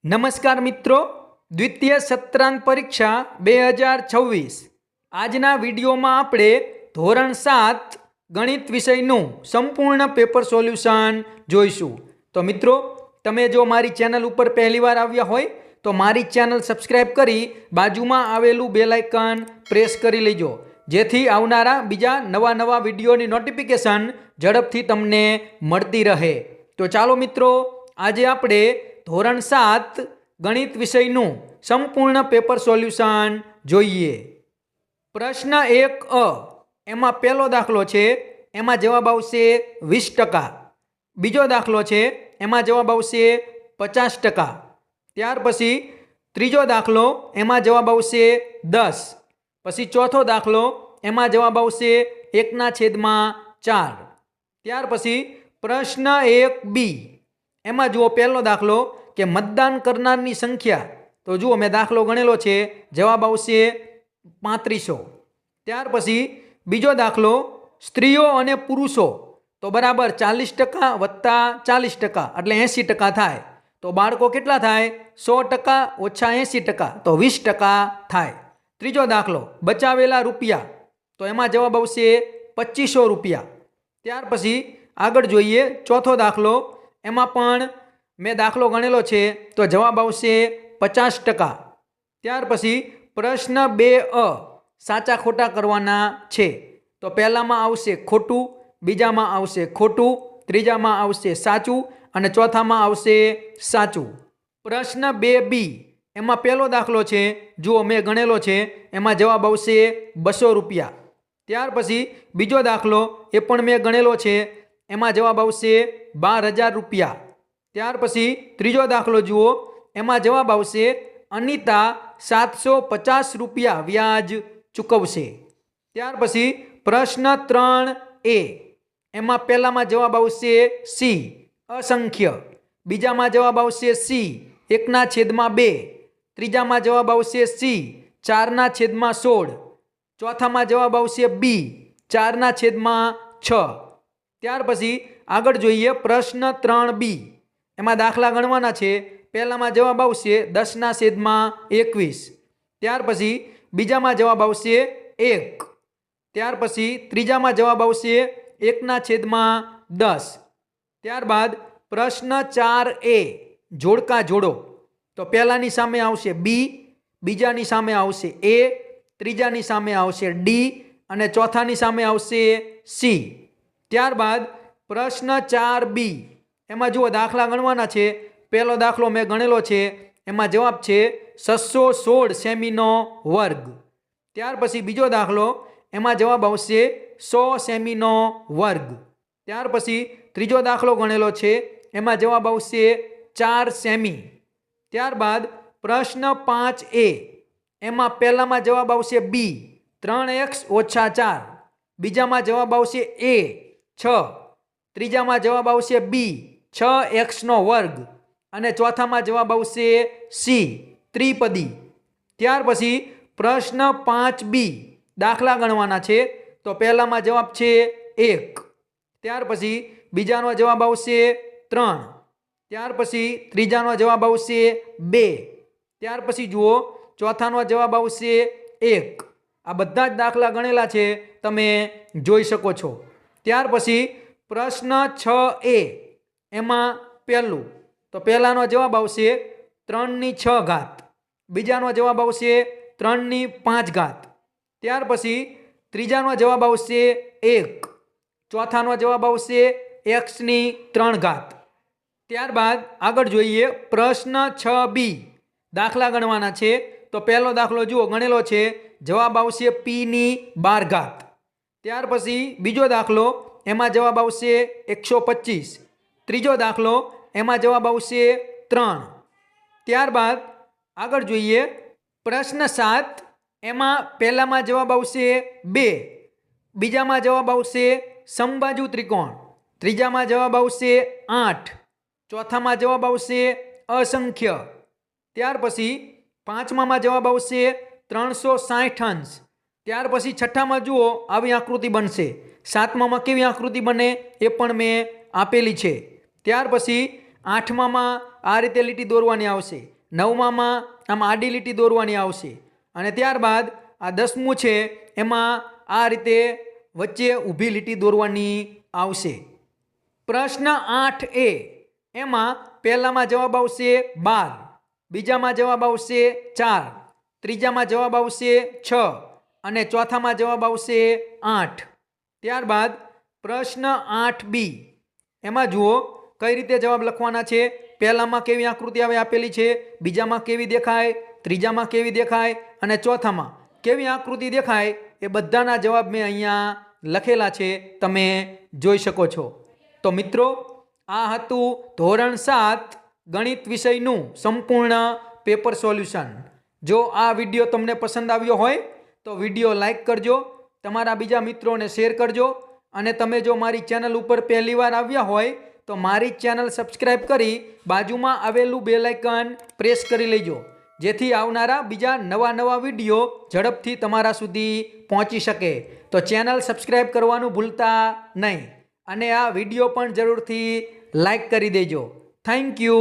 નમસ્કાર મિત્રો, દ્વિતીય સત્રાંત પરીક્ષા 2026 આજના વિડીયોમાં આપણે ધોરણ 7 ગણિત વિષયનું સંપૂર્ણ પેપર સોલ્યુશન જોઈશું। તો મિત્રો, તમે જો મારી ચેનલ ઉપર પહેલીવાર આવ્યા હોય તો મારી ચેનલ સબસ્ક્રાઇબ કરી બાજુમાં આવેલું બેલ આઇકન પ્રેસ કરી લેજો, જેથી આવનારા બીજા નવા વિડીયોની નોટિફિકેશન ઝડપથી તમને મળતી રહે। તો ચાલો મિત્રો, આજે આપણે ધોરણ 7 ગણિત વિષયનું સંપૂર્ણ પેપર સોલ્યુશન જોઈએ। પ્રશ્ન 1 એમાં પહેલો દાખલો છે, એમાં જવાબ આવશે 20%। બીજો દાખલો છે, એમાં જવાબ આવશે 50%। ત્યાર પછી ત્રીજો દાખલો, એમાં જવાબ આવશે 10। પછી ચોથો દાખલો, એમાં જવાબ આવશે 1/4। ત્યાર પછી પ્રશ્ન 1B, એમાં જુઓ પહેલો દાખલો કે મતદાન કરનારની સંખ્યા, તો જુઓ મેં દાખલો ગણેલો છે, જવાબ આવશે 3500। ત્યાર પછી બીજો દાખલો, સ્ત્રીઓ અને પુરુષો તો બરાબર 40% વત્તા 40% એટલે 80% થાય, તો બાળકો કેટલા થાય? 100% ઓછા 80% તો 20% થાય। ત્રીજો દાખલો, બચાવેલા રૂપિયા, તો એમાં જવાબ આવશે 2500 રૂપિયા। ત્યાર પછી આગળ જોઈએ ચોથો દાખલો, એમાં પણ મેં દાખલો ગણેલો છે, તો જવાબ આવશે 50%। ત્યાર પછી પ્રશ્ન 2 સાચા ખોટા કરવાના છે, તો પહેલામાં આવશે ખોટું, બીજામાં આવશે ખોટું, ત્રીજામાં આવશે સાચું અને ચોથામાં આવશે સાચું। પ્રશ્ન 2B, એમાં પહેલો દાખલો છે, જુઓ મેં ગણેલો છે, એમાં જવાબ આવશે 200 રૂપિયા। ત્યાર પછી બીજો દાખલો, એ પણ મેં ગણેલો છે, એમાં જવાબ આવશે 12000 રૂપિયા। ત્યાર પછી ત્રીજો દાખલો જુઓ, એમાં જવાબ આવશે અનિતા 750 રૂપિયા વ્યાજ ચૂકવશે। ત્યાર પછી પ્રશ્ન 3A, એમાં પહેલામાં જવાબ આવશે સી અસંખ્ય, બીજામાં જવાબ આવશે સી 1/2, ત્રીજામાં જવાબ આવશે સી 4/16, ચોથામાં જવાબ આવશે બી 4/6। ત્યાર પછી આગળ જોઈએ પ્રશ્ન 3B, એમાં દાખલા ગણવાના છે, પહેલામાં જવાબ આવશે 10/21, ત્યાર પછી બીજામાં જવાબ આવશે 1, ત્યાર પછી ત્રીજામાં જવાબ આવશે 1/10। ત્યારબાદ પ્રશ્ન 4A, જોડકા જોડો, તો પહેલાની સામે આવશે બી, બીજાની સામે આવશે એ, ત્રીજાની સામે આવશે ડી અને ચોથાની સામે આવશે સી। ત્યારબાદ પ્રશ્ન 4B, એમાં જુઓ દાખલા ગણવાના છે, પહેલો દાખલો મેં ગણેલો છે, એમાં જવાબ છે 616 સેમીનો વર્ગ। ત્યાર પછી બીજો દાખલો, એમાં જવાબ આવશે 100 સેમીનો વર્ગ। ત્યાર પછી ત્રીજો દાખલો ગણેલો છે, એમાં જવાબ આવશે 4 સેમી। ત્યારબાદ પ્રશ્ન 5A, એમાં પહેલામાં જવાબ આવશે બી 3x - 4, બીજામાં જવાબ આવશે એ 6, ત્રીજામાં જવાબ આવશે બી 6x નો વર્ગ અને ચોથામાં જવાબ આવશે સી ત્રિપદી। ત્યાર પછી પ્રશ્ન 5B, દાખલા ગણવાના છે, તો પહેલામાં જવાબ છે 1, ત્યાર પછી બીજાનો જવાબ આવશે 3, ત્યાર પછી ત્રીજાનો જવાબ આવશે 2, ત્યાર પછી જુઓ ચોથાનો જવાબ આવશે 1। આ બધા જ દાખલા ગણેલા છે, તમે જોઈ શકો છો। ત્યાર પછી પ્રશ્ન 6A, એમાં પહેલું, તો પહેલાનો જવાબ આવશે 3/6, બીજાનો જવાબ આવશે 3/5, ત્યાર પછી ત્રીજાનો જવાબ આવશે 1, ચોથાનો જવાબ આવશે x3। ત્યારબાદ આગળ જોઈએ પ્રશ્ન 6B, દાખલા ગણવાના છે, તો પહેલો દાખલો જુઓ ગણેલો છે, જવાબ આવશે p12। ત્યાર પછી બીજો દાખલો, એમાં જવાબ આવશે 125, ત્રીજો દાખલો, એમાં જવાબ આવશે 3। ત્યારબાદ આગળ જોઈએ પ્રશ્ન 7, એમાં પહેલામાં જવાબ આવશે 2, બીજામાં જવાબ આવશે સમબાજુ ત્રિકોણ, ત્રીજામાં જવાબ આવશે 8, ચોથામાં જવાબ આવશે અસંખ્ય, ત્યાર પછી પાંચમામાં જવાબ આવશે 360 અંશ। ત્યાર પછી છઠ્ઠામાં જુઓ આવી આકૃતિ બનશે, સાતમામાં કેવી આકૃતિ બને એ પણ મેં આપેલી છે। ત્યાર પછી આઠમામાં આ રીતે લીટી દોરવાની આવશે. 9માં આમ આડી લીટી દોરવાની આવશે. અને ત્યારબાદ આ 10મું છે એમાં આ રીતે વચ્ચે ઊભી લીટી દોરવાની આવશે. પ્રશ્ન 8A એમાં પહેલામાં જવાબ આવશે 12, બીજામાં જવાબ આવશે 4, ત્રીજામાં જવાબ આવશે 6 અને ચોથામાં જવાબ આવશે 8. ત્યારબાદ પ્રશ્ન 8B એમાં જુઓ કઈ રીતે જવાબ લખવાના છે. પહેલામાં કેવી આકૃતિ આવે આપેલી છે, બીજામાં કેવી દેખાય, ત્રીજામાં કેવી દેખાય અને ચોથામાં કેવી આકૃતિ દેખાય એ બધાના જવાબ મેં અહીંયા લખેલા છે, તમે જોઈ શકો છો. તો મિત્રો આ હતું ધોરણ 7 ગણિત વિષયનું સંપૂર્ણ પેપર સોલ્યુશન. જો આ વિડીયો તમને પસંદ આવ્યો હોય તો વિડીયો લાઈક કરજો, તમારા બીજા મિત્રોને શેર કરજો અને તમે જો મારી ચેનલ ઉપર પહેલીવાર આવ્યા હોય તો મારી ચેનલ સબસ્ક્રાઈબ કરી બાજુમાં આવેલું બેલ આઇકન પ્રેસ કરી લેજો, જેથી આવનારા બીજા નવા વિડીયો ઝડપથી તમારા સુધી પહોંચી શકે. તો ચેનલ સબસ્ક્રાઈબ કરવાનું ભૂલતા નહીં અને આ વિડીયો પણ જરૂરથી લાઈક કરી દેજો. Thank you.